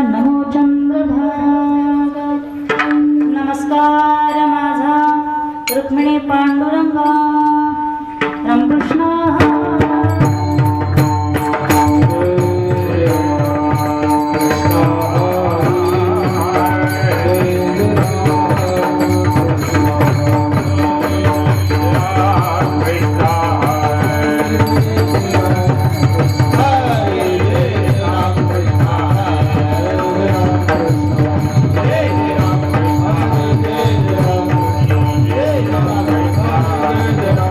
नमो चंद्रभागा नमस्कार माझा रुक्मिणी पांडुरंगा रामकृष्ण Hare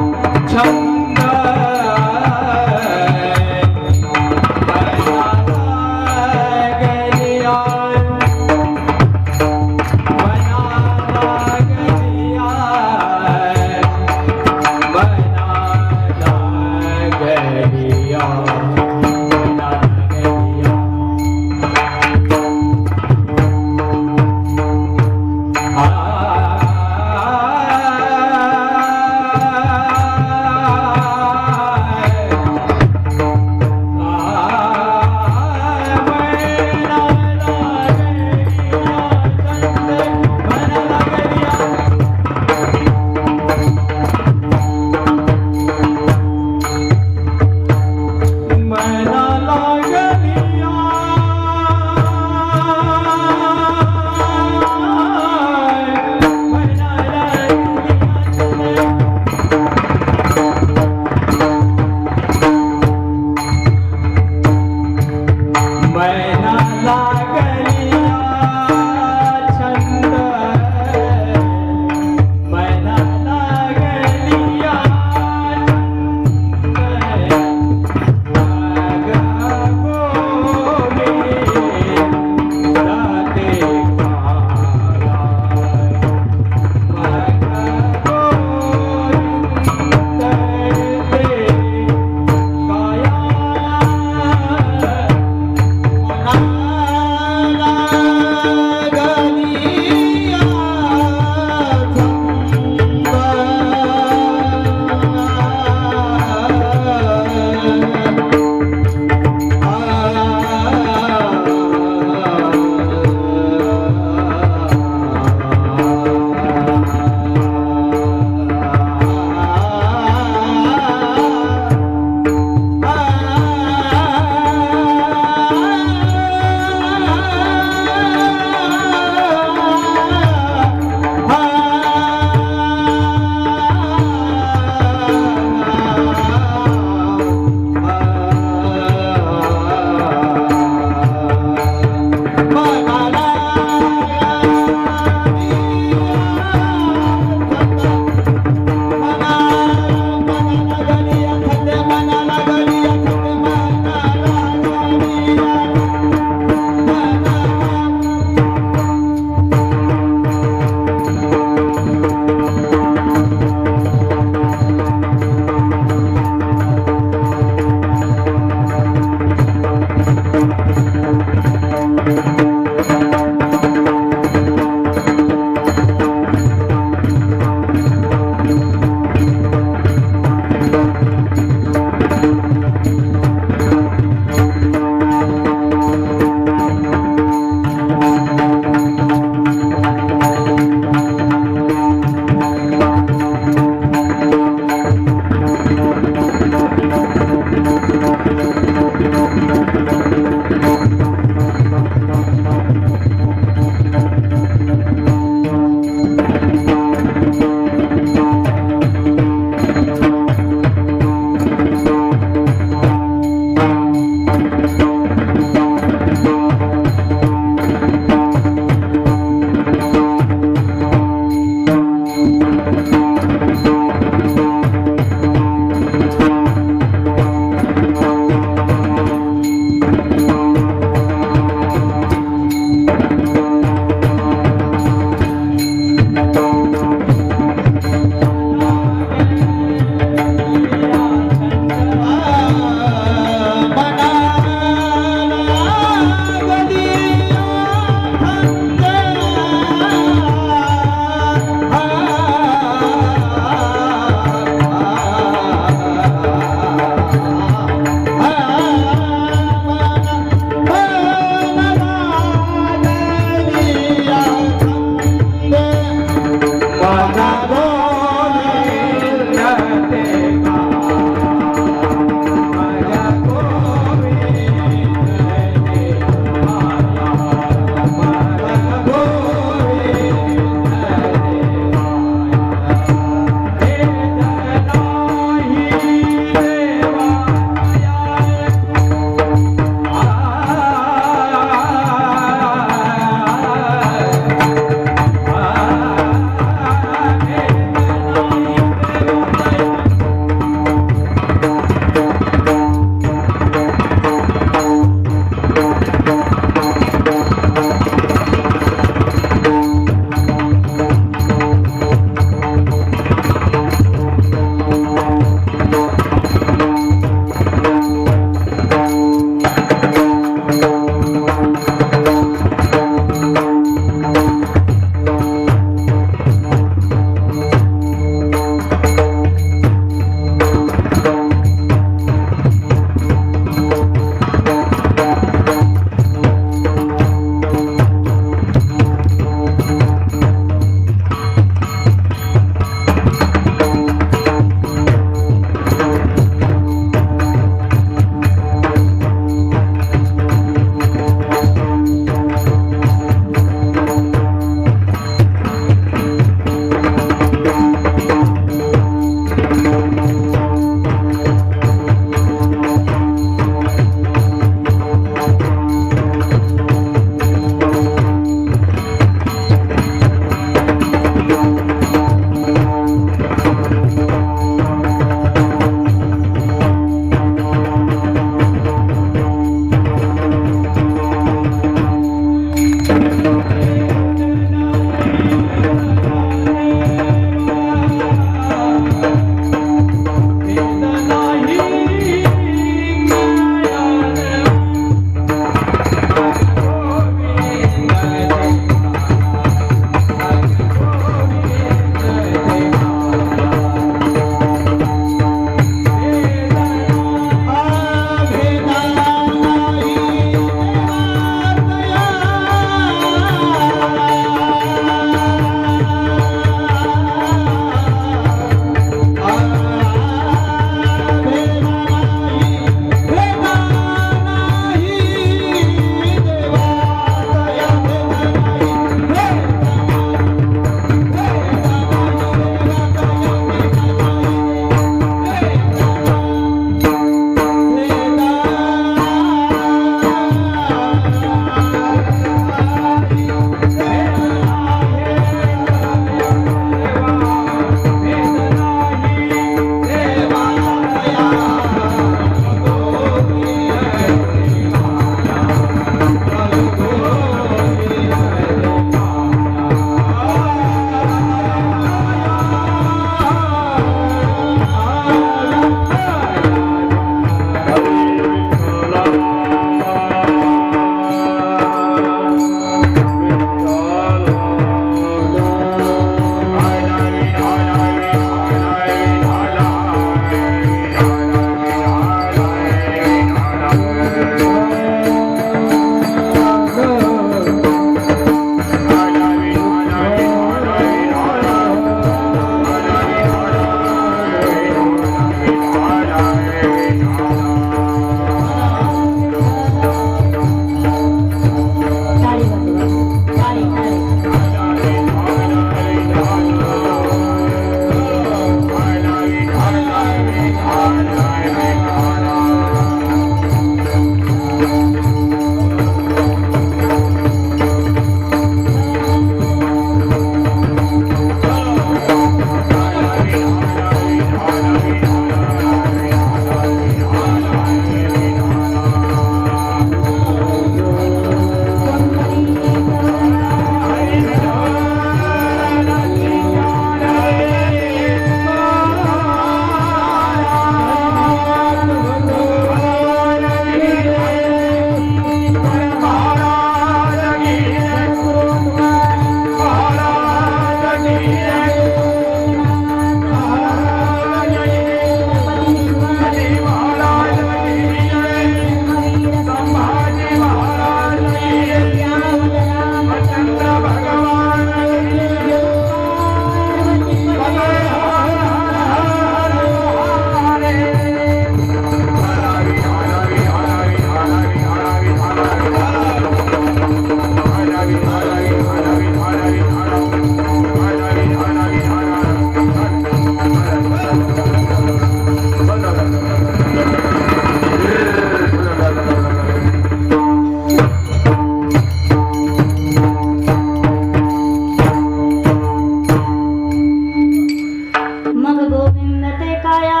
काया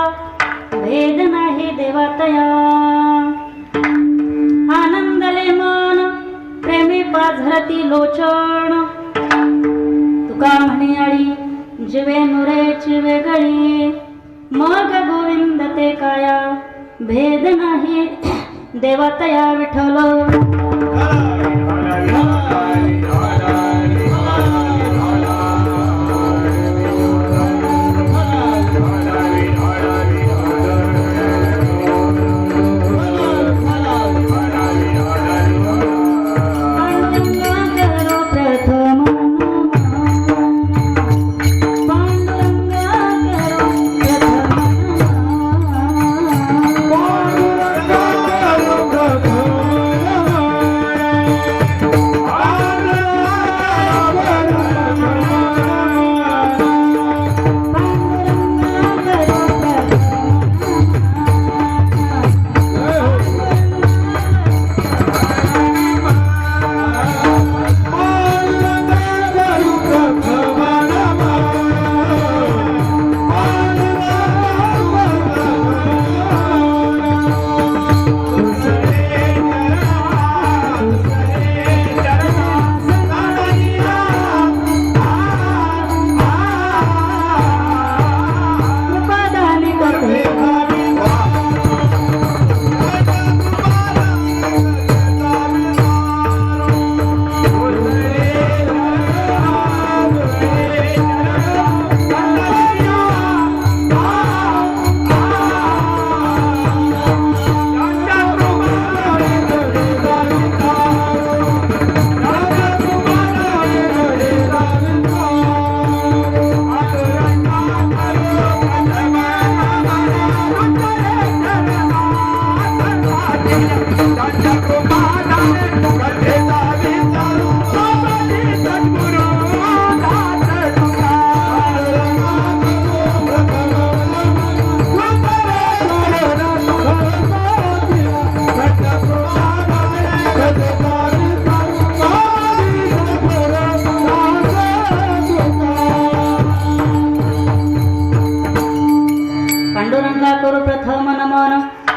भेद नाही देवातया आनंदले मन प्रेमी पाझरती लोचन तुका म्हणे आळी जीवे नुरेची वेगळी मग गोविंद ते काया भेद नाही देवातया विठ्ठल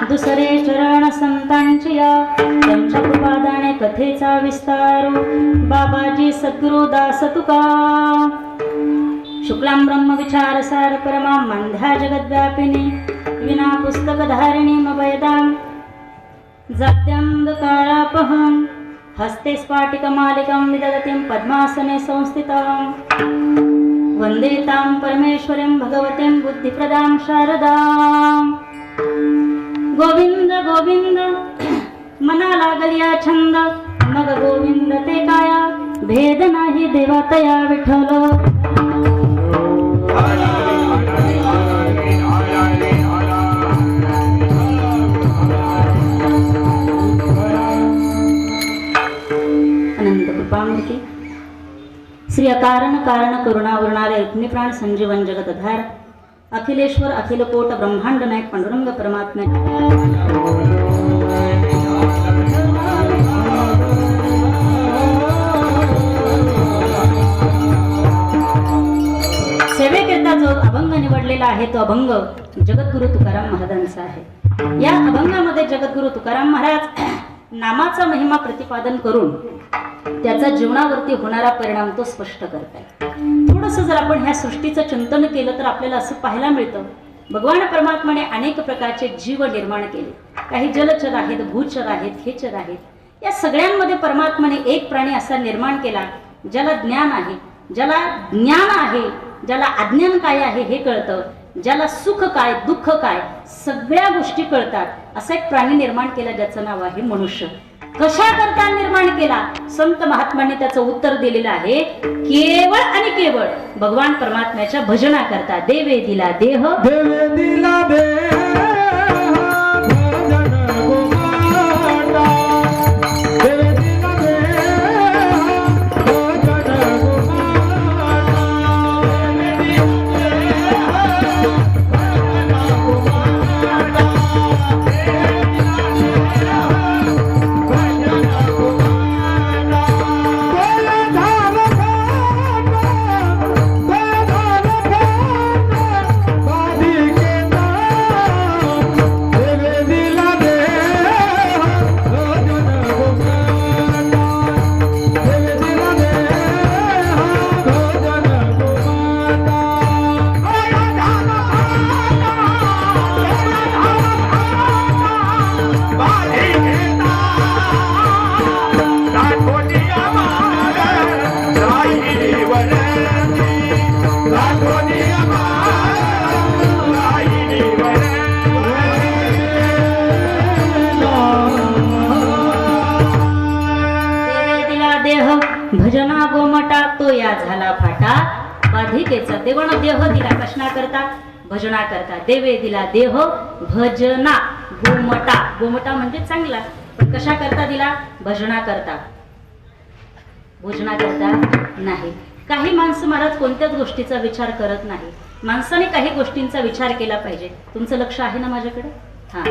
दुसरे चरण संतांची त्यांच्या कृपादाने कथेचा विस्तार बाबाजी सद्गुरु दास तुका शुक्लां ब्रह्म विचार सार परमा मंध्या जगद्व्यापिनी विना पुस्तक धारिणी मवैदां जात्यांधकारापहं हस्ते स्फाटिकमालिकां विदधतीं पद्मासने संस्थितां वंदे तां परमेश्वरीं भगवतीं बुद्धिप्रदां शारदां गोविंद गोविंद मना लागलिया छंद मग गोविंद ते काया भेद नाही देवातया विठ्ठल अनंत कृपामूर्ती श्री अकारण कारण करुणावरणारे अग्निप्राण संजीवन जगतधार अखिलेश्वर अखिलकोट ब्रह्मांड नायक पांडुरंग परमात्मा सेवेकरिता जो अभंग निवडलेला आहे तो अभंग जगद्गुरु तुकाराम महाराजांचा आहे। या अभंगामध्ये जगद्गुरु तुकाराम महाराज नामाचा महिमा प्रतिपादन करून त्याचा जीवनावरती होणारा परिणाम तो स्पष्ट करतात। थोडंसं जर आपण ह्या सृष्टीचं चिंतन केलं तर आपल्याला असं पाहायला मिळतं भगवान परमात्म्याने अनेक प्रकारचे जीव निर्माण केले। काही जलचर आहेत, भूचर आहेत, खेचर आहेत। या सगळ्यांमध्ये परमात्म्याने एक प्राणी असा निर्माण केला ज्याला ज्ञान आहे, ज्याला ज्ञान आहे, ज्याला अज्ञान काय आहे हे कळतं, ज्याला सुख काय दुःख काय सगळ्या गोष्टी कळतात असा एक प्राणी निर्माण केला ज्याचं नाव आहे मनुष्य। कशा करता निर्माण केला संत महात्म्यांनी त्याचं उत्तर दिलेलं आहे केवळ आणि केवळ भगवान परमात्म्याच्या भजना करता। देवे दिला देह देवे दिला देह के या झाला फाटा, बाधिकेचा देवण देह दिला कशना करता, भजना करता, देवे दिला देह भजना, गोमटा, गोमटा म्हणजे चांगला, पण कशा करता दिला, भजना करता, भोजना करता नाही. काही माणसं महाराज कोणत्याच गोष्टीचा विचार करत नाही. माणसाने काही गोष्टींचा विचार केला पाहिजे. तुमचं लक्ष आहे ना माझ्याकडे? हा,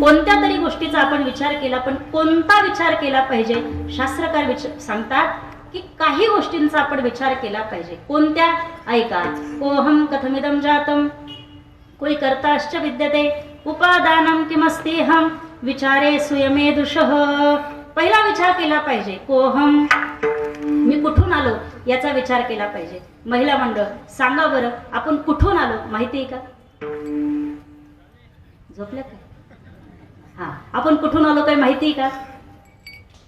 कोणत्या तरी गोष्टीचा आपण विचार केला, पण कोणता विचार केला पाहिजे? शास्त्रकार सांगतात की काही गोष्टींचा आपण विचार केला पाहिजे. कोणत्या? ऐका, कोहम कथमिदम जातम, कोई कर्ताश्च विद्यते, उपादानम किमस्तेहम, विचारे सुयमेदुषः. पहिला विचार केला पाहिजे, कोहम, मी कुठून आलो याचा विचार केला पाहिजे. महिला मंडळ सांगा बरं, आपण कुठून आलो माहिती आहे का? झोपल्या का? हा, आपण कुठून आलो काय माहिती आहे का?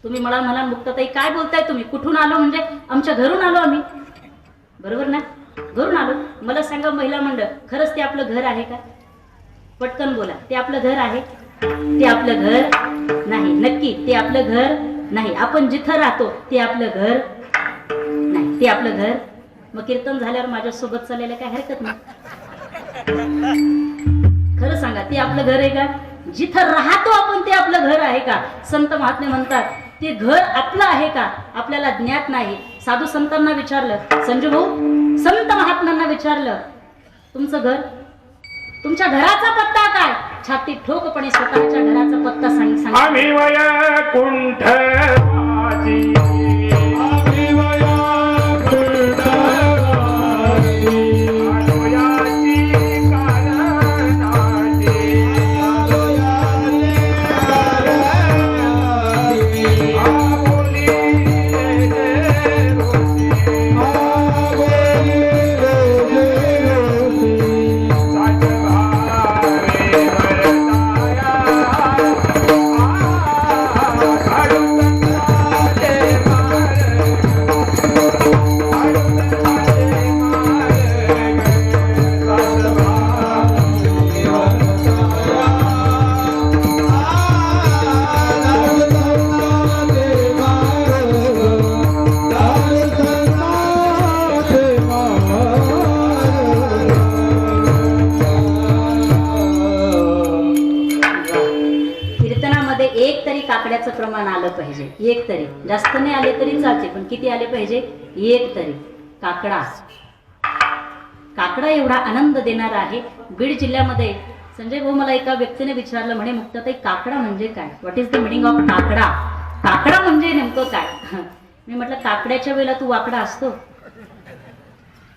तुम्ही मला म्हणाल मुक्ताताई काय बोलताय तुम्ही, कुठून आलो म्हणजे आमच्या घरून आलो आम्ही, बरोबर ना? घरून आलो. मला सांगा महिला मंडळ, खरंच ते आपलं घर आहे का? पटकन बोला, ते आपलं घर आहे? ते आपलं घर नाही. नक्की ते आपलं घर नाही. आपण जिथं राहतो ते आपलं घर नाही. ते आपलं घर. मग कीर्तन झाल्यावर माझ्यासोबत चालायला काय हरकत नाही. खरं सांगा, ते आपलं घर आहे का? जिथं राहतो आपण ते आपलं घर आहे का? संत महात्मे म्हणतात ते घर आपलं आहे का? आपल्याला ज्ञात नाही. साधू संतांना विचारलं, संजू भाऊ, संत महात्म्यांना विचारलं, तुमचं घर, तुमच्या घराचा पत्ता काय? छाती ठोकपणे स्वतःच्या घराचा पत्ता सांग. आम्ही वैकुंठ वासी, आम्ही वैकुंठ वासी, आलोयाची कारणाची, आलोयाची कारणाची, आबोली रे रोसी, आबोली रे रोसी, साजभारे वरदाया, कीर्तनामध्ये एक तरी काकड्याचं प्रमाण आलं पाहिजे. एक तरी, जास्त नाही आले तरी चालते, पण किती आले पाहिजे? एक तरी. काकडा, काकडा एवढा आनंद देणारा आहे. बीड जिल्ह्यामध्ये संजय भाऊ, मला एका व्यक्तीने विचारलं, म्हणे मुक्ताताई काकडा म्हणजे काय? What is the meaning of kakada? काकडा म्हणजे नेमकं काय? मी म्हटलं काकड्याच्या वेळेला तू वाकडा असतो.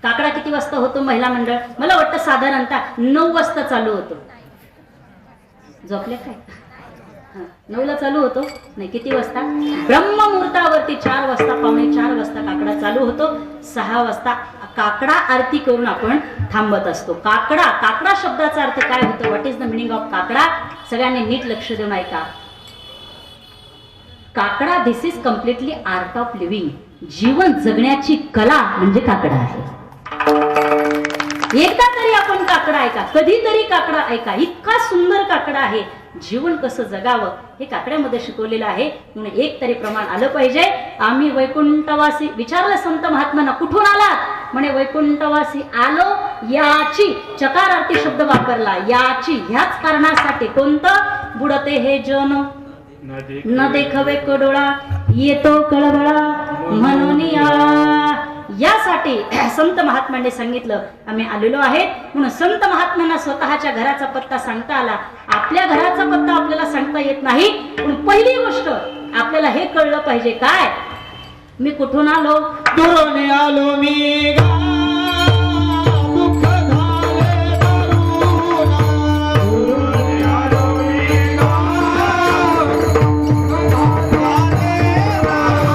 काकडा किती वाजता होतो महिला मंडळ? मला वाटतं साधारणतः 9 वाजता चालू होतो. झोपले काय? 9ला चालू होतो? नाही, किती वाजता? ब्रह्ममुहूर्तावरती 4 वाजता, पावणे 4 वाजता काकडा चालू होतो. 6 वाजता काकडा आरती करून आपण थांबत असतो. काकडा, काकडा शब्दाचा अर्थ काय होतो? What is the meaning of kakada? सगळ्यांनी नीट लक्ष देऊन ऐका. काकडा, this is completely art of living. जीवन जगण्याची कला म्हणजे काकडा आहे. एकदा तरी आपण काकडा ऐका, कधीतरी काकडा ऐका. इतका सुंदर काकडा आहे. जीवन कसं जगावं हे काकड्यामध्ये शिकवलेलं आहे. म्हणून एक तरी प्रमाण आलं पाहिजे. आम्ही वैकुंठवासी. विचारलं संत महात्म्यांना, कुठून आलात? म्हणे वैकुंठवासी आलो. याची चकारार्थी शब्द वापरला. याची, ह्याच कारणासाठी. कोणतं? बुडते हे जन न देखवे कडोळा, येतो कळबळा म्हणून यासाठी संत महात्म्यांनी सांगितलं आम्ही आलेलो आहे. म्हणून संत महात्म्यांना स्वतःच्या घराचा पत्ता सांगता आला. आपल्या घराचा पत्ता आपल्याला सांगता येत नाही, पण पहिली गोष्ट आपल्याला हे कळलं पाहिजे, काय? मी कुठून आलो? दुरून आलो मी गा, दुःख झाले दारुणा. दुरून आलो मी गा, दुःख झाले दारुणा.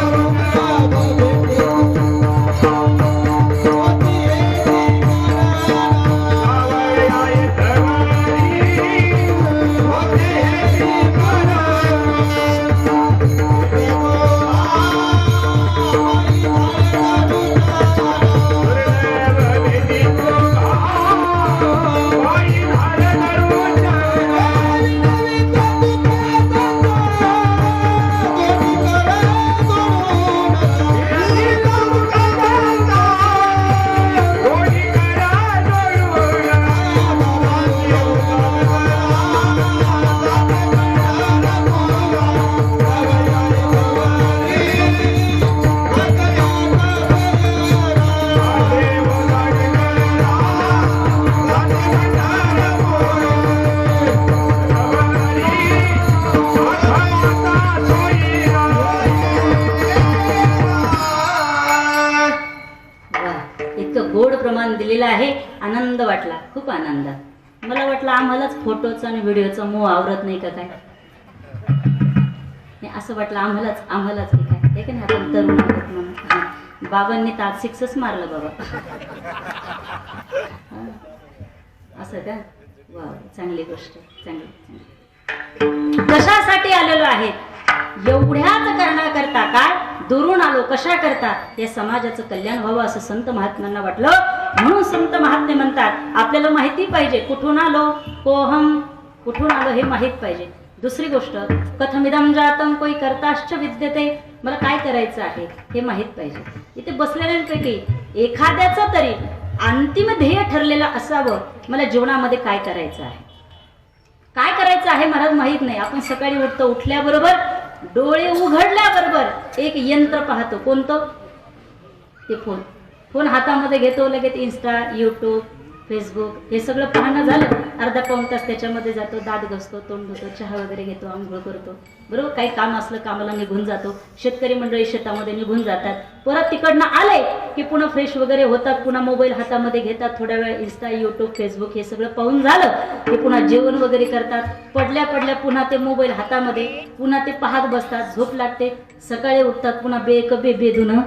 आनंद वाटला, खूप आनंद. मला वाटलं आम्हालाच फोटोचा आणि व्हिडिओचा मोह आवरत नाही का काय. नाही, असं वाटलं आम्हालाच की काय, हे की नाही, आपण तरुण आहोत म्हणून. बाबांनी तर आज 6च मारलं बाबा. हा. असं का, वा, चांगली गोष्ट, चांगली. कशासाठी आलेलो आहे, एवढ्याच करण्याकरता, काय दुरून आलो कशा करता, या समाजाचं कल्याण व्हावं असं संत महात्म्यांना वाटलं. म्हणून संत महात्मे म्हणतात आपल्याला माहिती पाहिजे कुठून आलो, कोहम, कुठून आलो हे माहित पाहिजे. दुसरी गोष्ट, कथमिदम जातम कोई करताश्च विद्यते, मला काय करायचं आहे हे माहित पाहिजे. इथे बसलेल्यांपैकी एखाद्याचं तरी अंतिम ध्येय ठरलेलं असावं, मला जीवनामध्ये काय करायचं आहे, काय करायचं आहे महाराज माहित नाही. आपण सकाळी उठतो, उठल्याबरोबर डोळे उघडल्याबरोबर एक यंत्र पाहतो, कोणतं, ते फोन हातामध्ये घेतो, लगेच इंस्टा, यूट्यूब, फेसबुक हे सगळं पाहणं झालं, अर्धा पाऊण तास त्याच्यामध्ये जातो, दात घसतो, तोंड धुतो, चहा वगैरे घेतो, आंघोळ करतो, बरोबर. काही काम असलं कामाला निघून जातो, शेतकरी मंडळी शेतामध्ये निघून जातात, परत तिकडनं आले की पुन्हा फ्रेश वगैरे होतात, पुन्हा मोबाईल हातामध्ये घेतात, थोड्या वेळ इंस्टा, यूट्यूब, फेसबुक हे सगळं पाहून झालं की पुन्हा जेवण वगैरे करतात, पडल्या पुन्हा ते मोबाईल हातामध्ये, पुन्हा ते पाहत बसतात, झोप लागते, सकाळी उठतात, पुन्हा बेधुन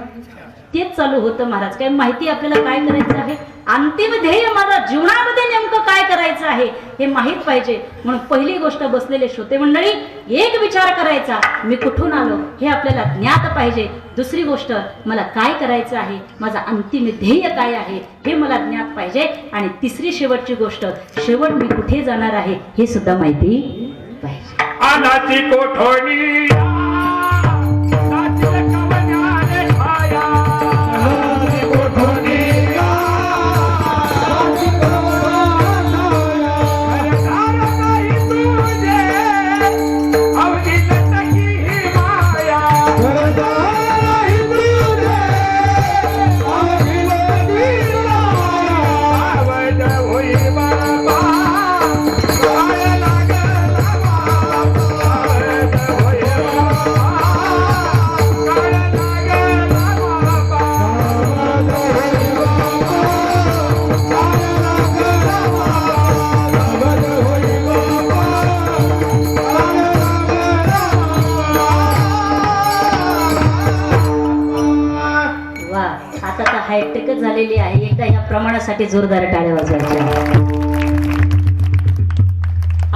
तेच चालू होतं महाराज. काय माहिती आपल्याला काय करायचं आहे, अंतिम ध्येय माझा जीवनामध्ये नेमकं काय करायचं आहे हे माहित पाहिजे. म्हणून पहिली गोष्ट, बसलेले श्रोते मंडळी, एक विचार करायचा, मी कुठून आलो हे आपल्याला ज्ञात पाहिजे. दुसरी गोष्ट, मला काय करायचं आहे, माझा अंतिम ध्येय काय आहे हे मला ज्ञात पाहिजे. आणि तिसरी शेवटची गोष्ट, शेवट मी कुठे जाणार आहे हे सुद्धा माहिती पाहिजे. अनाची कोठोनी हायटेकच झालेली आहे. एकदा या प्रमाणासाठी जोरदार टाळ्या वाजवायच्या.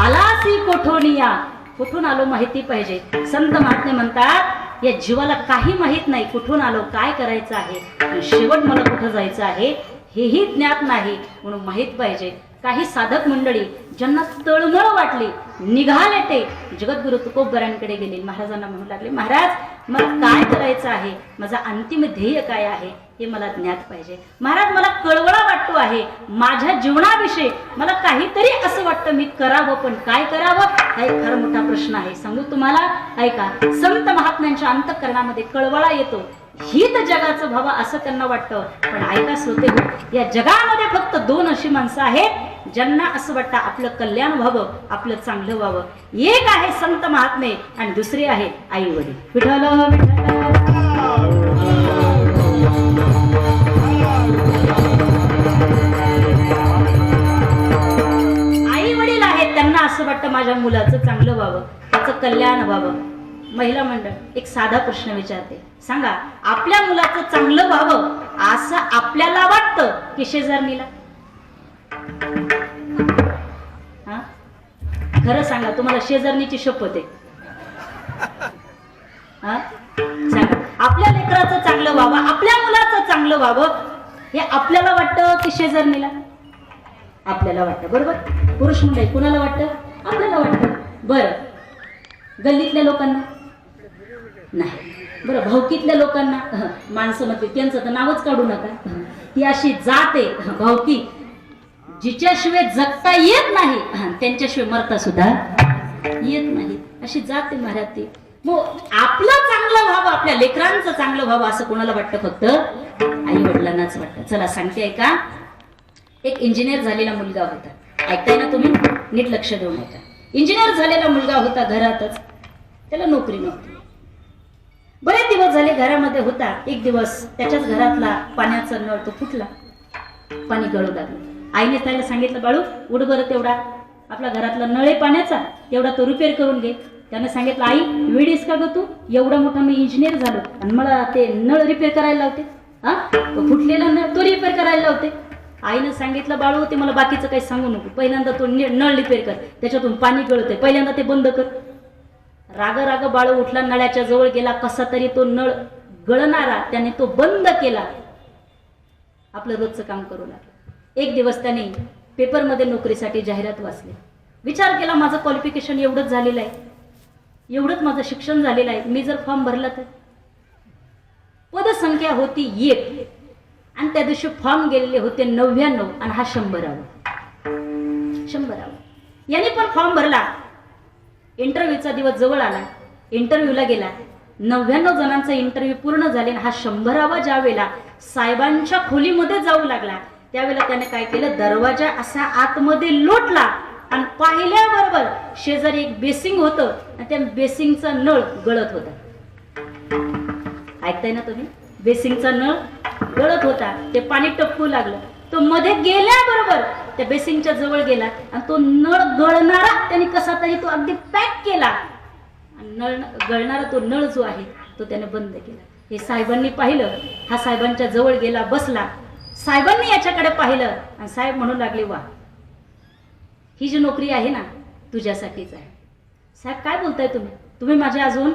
आलासी कोठोनिया, कुठून आलो माहिती पाहिजे. संत महात्मे म्हणतात या जीवाला काही माहित नाही, कुठून आलो, काय करायचं आहे, शेवट मला कुठं जायचं आहे हेही ज्ञात नाही, म्हणून माहित पाहिजे. काही साधक मंडळी ज्यांना तळमळ वाटली, निघाले ते जगद्गुरु तुकोबरांकडे गेले. महाराजांना म्हणू लागले, महाराज मला काय करायचं आहे, माझा अंतिम ध्येय काय आहे हे मला ज्ञात पाहिजे. महाराज मला कळवळा वाटतो आहे, माझ्या जीवनाविषयी मला काहीतरी असं वाटतं मी करावं, पण काय करावं हा एक फार मोठा प्रश्न आहे. सांगू तुम्हाला, ऐका. संत महात्म्यांच्या अंतःकरणामध्ये कळवळा येतो, हित जगाचं व्हावं असं त्यांना वाटतं. पण ऐका श्रोते, या जगामध्ये फक्त 2 अशी माणसं आहेत ज्यांना असं वाटतं आपलं कल्याण व्हावं, आपलं चांगलं व्हावं. एक आहे संत महात्मे आणि दुसरे आहे आई वडील. विठ्ठल आई वडील आहेत, त्यांना असं वाटतं माझ्या मुलाचं चांगलं व्हावं, त्याचं कल्याण व्हावं. महिला मंडळ एक साधा प्रश्न विचारते, सांगा आपल्या मुलाचं चांगलं व्हावं असं आपल्याला वाटतं की शेजारणीला? हा, खरं सांगा, तुम्हाला शेजारणीची शपथ आहे. हा, सांगा आपल्या लेकराचं चांगलं व्हावं, आपल्या मुलाचं चांगलं व्हावं हे आपल्याला वाटतं की शेजारणीला? आपल्याला वाटतं, बरोबर. पुरुष मंडळी कुणाला वाटतं? आपल्याला वाटतं. बरं, गल्लीतल्या लोकांना नाही, बरं भावकीतल्या लोकांना, माणसं मध्ये त्यांचं तर नावच काढू नका, ती अशी जाते भावकी जिच्याशिवाय जगता येत नाही, त्यांच्याशिवाय मरता सुद्धा येत नाही, अशी जाते महाराज ती. मग आपलं चांगलं व्हावं, आपल्या लेकरांचं चांगलं व्हावं असं कोणाला वाटतं? फक्त आई वडिलांनाच वाटतं. चला सांगते, ऐका. एक इंजिनियर झालेला मुलगा होता, ऐकताय ना तुम्ही, नीट लक्ष देऊन ऐका. इंजिनियर झालेला मुलगा होता, घरातच, त्याला नोकरी नव्हती. बरेच दिवस झाले घरामध्ये होता. एक दिवस त्याच्याच घरातला पाण्याचा नळ तो फुटला, पाणी गळू लागलं. आईने त्याला सांगितलं, बाळू उठ बरं तेवढा आपला घरातला नळ आहे पाण्याचा, तेवढा तो रिपेअर करून घे. त्याने सांगितलं, आई वेडीस का ग तू, एवढा मोठा मी इंजिनियर झालो आणि मला ते नळ रिपेअर करायला लावते, हा तो फुटलेला नळ तो रिपेअर करायला लावते. आईनं सांगितलं, बाळू ते मला बाकीचं काही सांगू नको, पहिल्यांदा तो नळ रिपेअर कर, त्याच्यातून पाणी गळतंय, पहिल्यांदा ते बंद कर. राग राग बाळू उठला, नळ्याच्या जवळ गेला, कसा तरी तो नळ गळणारा त्याने तो बंद केला, आपलं रोजचं काम करू लागला. एक दिवस त्याने पेपरमध्ये नोकरीसाठी जाहिरात वाचली. विचार केला, माझं क्वालिफिकेशन एवढंच झालेलं आहे, एवढंच माझं शिक्षण झालेलं आहे, मी जर फॉर्म भरला तर. पदसंख्या होती 1 आणि त्या दिवशी फॉर्म गेलेले होते 99 आणि हा 100वा. याने पण फॉर्म भरला. इंटरव्ह्यूचा दिवस जवळ आला, इंटरव्ह्यूला गेला. 99 जणांचा इंटरव्ह्यू पूर्ण झाले आणि हा 100वा ज्या वेळेला साहेबांच्या खोलीमध्ये जाऊ लागला, त्यावेळेला त्याने काय केलं, दरवाजा असा आतमध्ये लोटला आणि पाहिल्याबरोबर शेजारी एक बेसिंग होतं आणि त्या बेसिंगचा नळ गळत होता. ऐकताय ना तुम्ही, बेसिंगचा नळ गळत होता, ते पाणी टपकू लागलं. तो मध्ये गेल्याबरोबर त्या बेसिंगच्या जवळ गेला आणि तो नळ गळणारा त्याने कसा तरी तो अगदी पॅक केला आणि नळ गळणारा तो नळ जो आहे तो त्याने बंद केला. हे साहेबांनी पाहिलं, हा साहेबांच्या जवळ गेला, बसला. साहेबांनी याच्याकडे पाहिलं आणि साहेब म्हणू लागले, वा ही जी नोकरी आहे ना तुझ्यासाठीच आहे. साहेब काय बोलताय तुम्ही, तुम्ही माझे अजून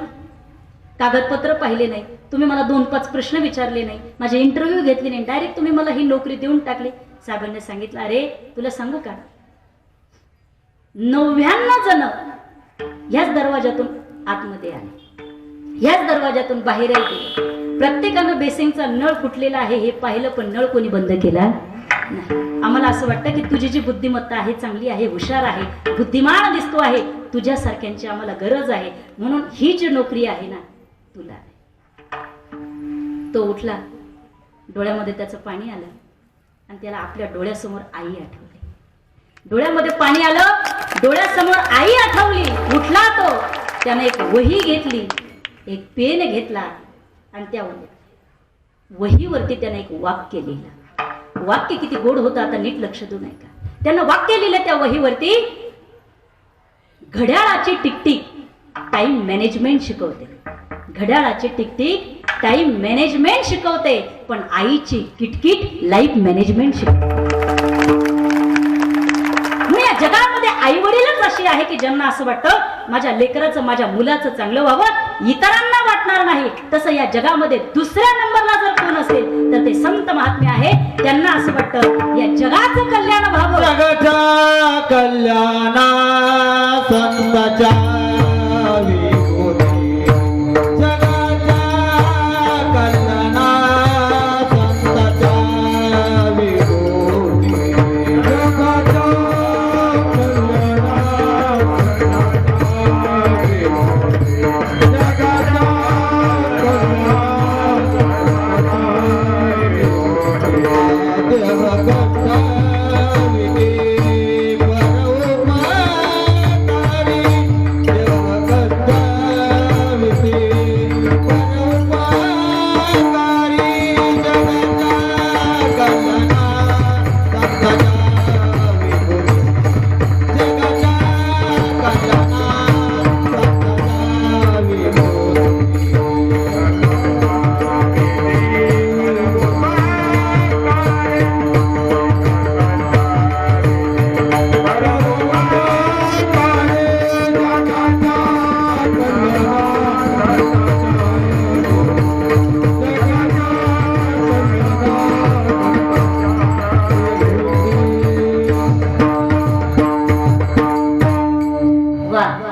कागदपत्र पाहिले नाही, तुम्ही मला 2-5 प्रश्न विचारले नाही, माझे इंटरव्ह्यू घेतले नाही, डायरेक्ट तुम्ही मला ही नोकरी देऊन टाकली. साहेबांनी सांगितलं, अरे तुला सांगू का, 99 जण ह्याच दरवाजातून आतमध्ये आले, ह्याच दरवाजातून बाहेर गेले. प्रत्येकानं बेसिंगचा नळ फुटलेला आहे हे पाहिलं, पण नळ कोणी बंद केला नाही. आम्हाला असं वाटतं की तुझी जी बुद्धिमत्ता आहे चांगली आहे, हुशार आहे, बुद्धिमान दिसतो आहे, तुझ्यासारख्यांची आम्हाला गरज आहे, म्हणून ही जी नोकरी आहे ना तुला आहे. तो उठला, डोळ्यामध्ये त्याचं पाणी आलं आणि त्याला आपल्या डोळ्यासमोर आई आठवली. डोळ्यामध्ये पाणी आलं, डोळ्यासमोर आई आठवली. उठला तो, त्याने एक वही घेतली, एक पेन घेतला आणि त्या वहीवरती त्याने एक वाक्य लिहिलं. वाक्य किती गोड होतं आता नीट लक्ष देऊ नये का. त्यानं वाक्य लिहिलं त्या वहीवरती, घड्याळाची टिकटिक टाइम मॅनेजमेंट शिकवते, घड्याळाची टिकटिक टाइम मॅनेजमेंट शिकवते, पण आईची किटकिट लाईफ मॅनेजमेंट शिकवते. या जगामध्ये आई वडीलच अशी आहे की ज्यांना असं वाटतं माझ्या लेकराचं माझ्या मुलाचं चांगलं व्हावं, इतरांना वाटणार नाही. तसं या जगामध्ये दुसऱ्या नंबरला जर कोण असेल तर ते संत महात्मे आहे. त्यांना असं वाटतं या जगाचं कल्याण व्हावं, जगाच्या कल्याणा संताच्या विभूती, जगाच्या कल्याणा संताच्या विभूती, जगाच्या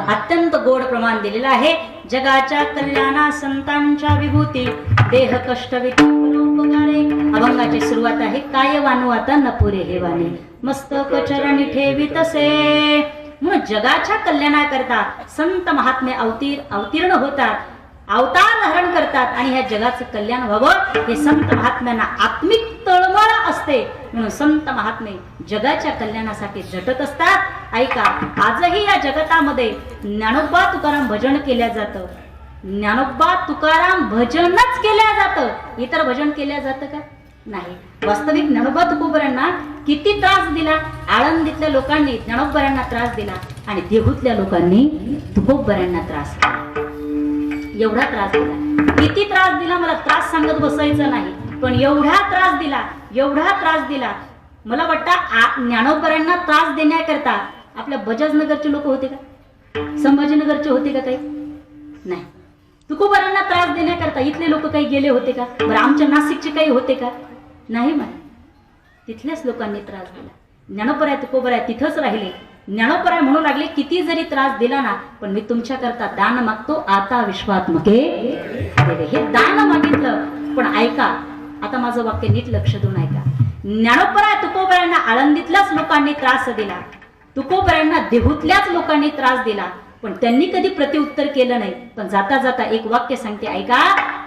अत्यंत गोड प्रमाण दिलेलं आहे. जगाच्या कल्याणा संतांच्या विभूती, देह कष्ट उपकारे. अभंगाची सुरुवात आहे, काय वानू आता नपुरे हे वाणे, मस्तक चरणी ठेवी तसे. म्हणून जगाच्या कल्याणाकरता संत महात्मे अवतीर्ण होतात, अवतार धारण करतात आणि ह्या जगाचं कल्याण व्हावं हे संत महात्म्यांना आत्मिक तळमळ असते. म्हणून संत महात्मे जगाच्या कल्याणासाठी झटत असतात. ऐका, आजही या जगतामध्ये ज्ञानोबा तुकाराम भजन केल्या जातं, ज्ञानोबा तुकाराम भजनच केल्या जातं, इतर भजन केल्या जातं का? नाही. वास्तविक ज्ञानोबा तुकोबरांना किती त्रास दिला. आळंदीतल्या लोकांनी ज्ञानोबरांना त्रास दिला आणि देहूतल्या लोकांनी तुकोबरांना त्रास दिला. एवढा त्रास दिला. किती त्रास दिला मला त्रास सांगत बसायचं नाही, पण एवढा त्रास दिला. मला वाटतं ज्ञानोबरांना त्रास देण्याकरता आपल्या बजाजनगरचे लोक होते का, संभाजीनगरचे होते का काही नाही. तुकोबरांना त्रास देण्याकरता इथले लोक काही गेले होते का बरं, आमच्या नाशिकचे काही होते का नाही. मला तिथल्याच लोकांनी त्रास दिला. ज्ञानोबराय तुकोबराय तिथंच राहिले. ज्ञानोबराय म्हणू लागले किती जरी त्रास दिला ना, पण मी तुमच्याकरता दान मागतो. आता विश्वात्मके हे दान मागितलं. पण ऐका, आता माझं वाक्य नीट लक्ष देऊन ऐका. ज्ञानोबराय तुकोबरायांना आळंदीतल्याच लोकांनी त्रास दिला, तुकोबरायांना देहूतल्याच लोकांनी त्रास दिला, पण त्यांनी कधी प्रतिउत्तर केलं नाही. पण जाता जाता एक वाक्य सांगते ऐका.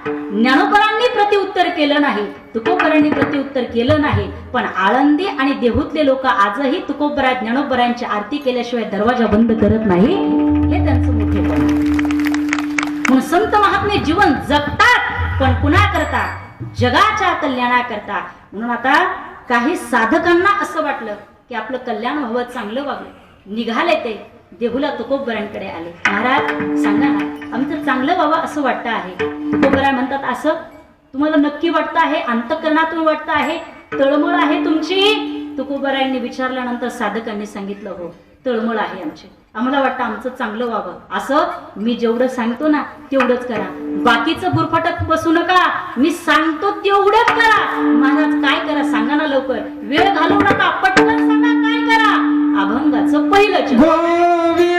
ज्ञानोबरांनी प्रतिउत्तर केलं नाही, तुकोबरांनी प्रतिउत्तर केलं नाही, पण आळंदी आणि देहूतले लोक आजही तुकोबराय ज्ञानोबरांची आरती केल्याशिवाय दरवाजा बंद करत नाही. हे त्यांचं मोठेपण. म्हणून संत महात्मे जीवन जगतात, पण कुणा करता, जगाच्या कल्याणाकरता. म्हणून आता काही साधकांना असं वाटलं की आपलं कल्याण व्हावं, चांगलं व्हावं, निघाले ते देहूला तुकोबरांकडे आले. महाराज सांगा ना, आमचं चांगलं व्हावं असं वाटतं आहे. तुकोबराय म्हणतात असं तुम्हाला नक्की वाटतं आहे, अंतःकरणातून वाटतं आहे, तळमळ आहे तुमची. तुकोबरायांनी विचारल्यानंतर साधकांनी सांगितलं हो, तळमळ आहे आमची, आम्हाला वाटतं आमचं चांगलं व्हावं. असं मी जेवढं सांगतो ना तेवढंच करा, बाकीचं गुरफटत बसू नका, मी सांगतो तेवढंच करा. महाराज काय करा सांगा ना लवकर, वेळ घालवू नका, पटकन सांगा काय करा. अभंगाचं पहिलं चरण. गोविंद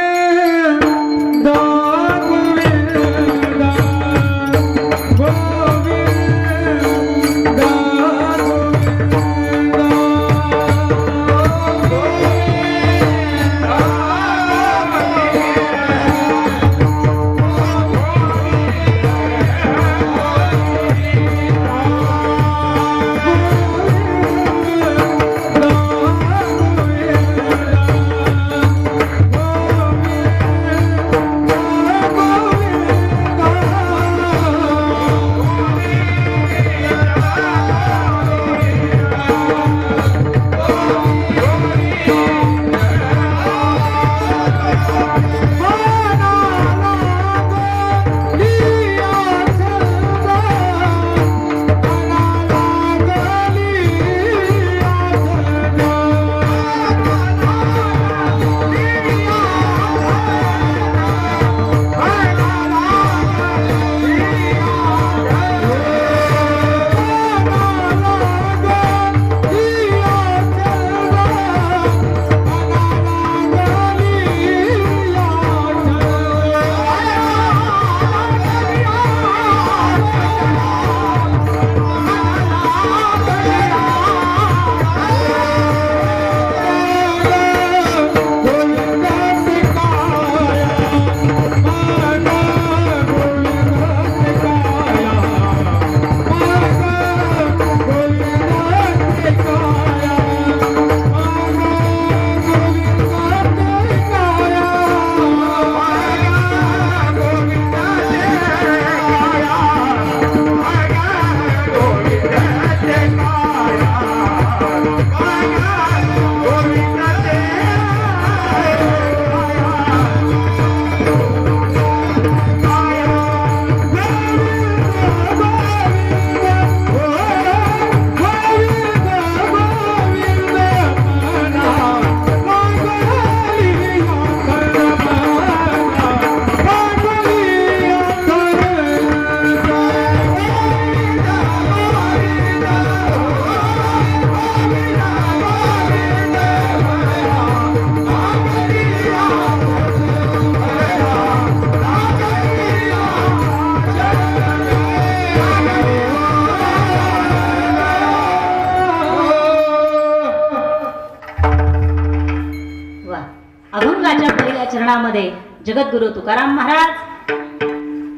चरणामध्ये जगद्गुरु तुकाराम महाराज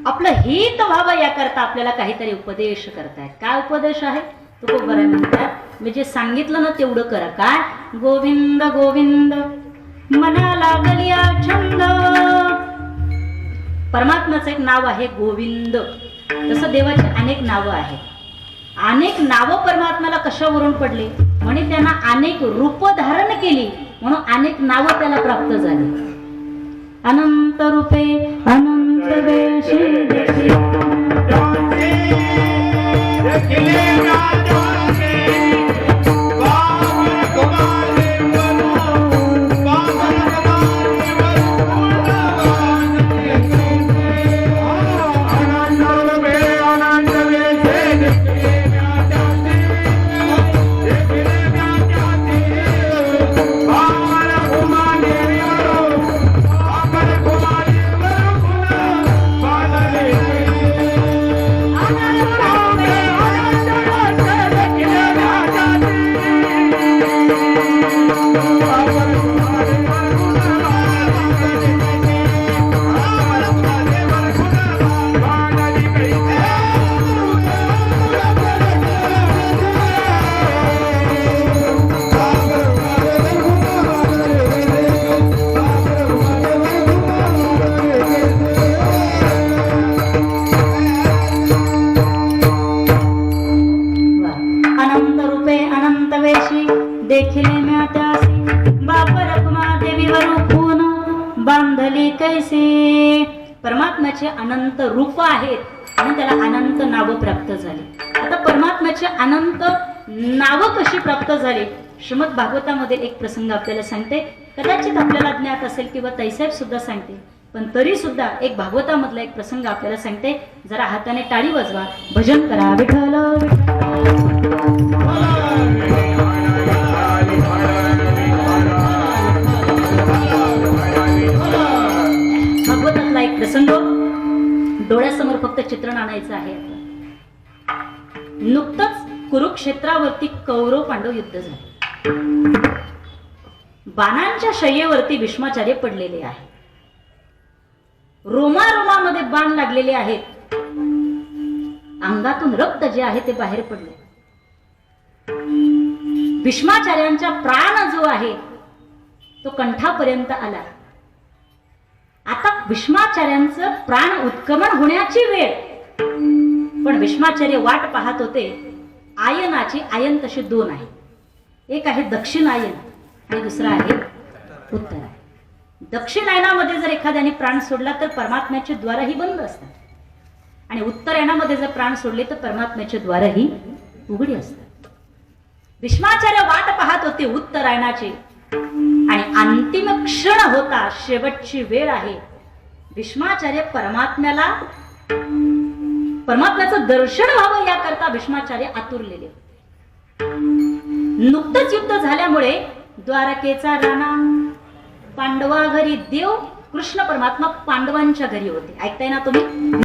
आपलं हित व्हावं याकरता आपल्याला काहीतरी उपदेश करतायत. काय उपदेश आहे? तुकोबराय म्हणतात मी जे सांगितलं ना तेवढं करा. काय? गोविंद गोविंद मना लागलिया छंद. परमात्म्याचं एक नाव आहे गोविंद, तसं देवाची अनेक नावं आहेत. अनेक नावं परमात्म्याला कशावरून पडले म्हणे त्यांना अनेक रूप धारण केली म्हणून अनेक नावं त्याला प्राप्त झाली. अनंत रूपे अनंत वेशी देखिले म्या त्यासी बाप रखुमा देवीवर खून बांधली कैसे. परमात्म्याचे अनंत रूप आहेत आणि त्याला अनंत नावं प्राप्त झाली. आता परमात्म्याचे अनंत नावं कशी प्राप्त झाली श्रीमद भागवतामध्ये एक प्रसंग आपल्याला सांगते. कदाचित आपल्याला ज्ञात असेल किंवा ताईसाहेब सुद्धा सांगते पण तरी सुद्धा एक भागवतामधला एक प्रसंग आपल्याला सांगते. जरा हाताने टाळी वाजवा, भजन करा विठ्ठल भागवतातला एक प्रसंग डोळ्यासमोर फक्त चित्रण आणायचं आहे. नुकतंच कुरुक्षेत्रावरती कौरव पांडव युद्ध झाले. बाणांच्या शय्येवरती भीष्माचार्य पडलेले आहे. रोमारोमामध्ये बाण लागलेले आहेत. अंगातून रक्त जे आहे ते बाहेर पडले. भीष्माचार्यांचा प्राण जो आहे तो कंठापर्यंत आला. आता भीष्माचार्यांचं प्राण उत्क्रमण होण्याची वेळ. पण भीष्माचार्य वाट पाहत होते. आयनाची आयन तशी दोन आहे. एक आहे दक्षिण आयन आणि दुसरा आहे उत्तर आयन. दक्षिण आयनामध्ये जर एखाद्याने प्राण सोडला तर परमात्म्याचे द्वारही बंद असतात आणि उत्तर आयनामध्ये जर प्राण सोडले तर परमात्म्याचे द्वारही उघडी असतात. भीष्माचार्य वाट पाहत होते उत्तर आयनाची आणि अंतिम क्षण होता. शेवटची वेळ आहे. भीष्माचार्य परमात्म्याचं दर्शन व्हावं याकरता भीष्माचार्य आतुरलेले. नुकतंच युद्ध झाल्यामुळे द्वारकेचा राणा पांडवा घरी देव कृष्ण परमात्मा पांडवांच्या घरी होते. ऐकताय ना तुम्ही.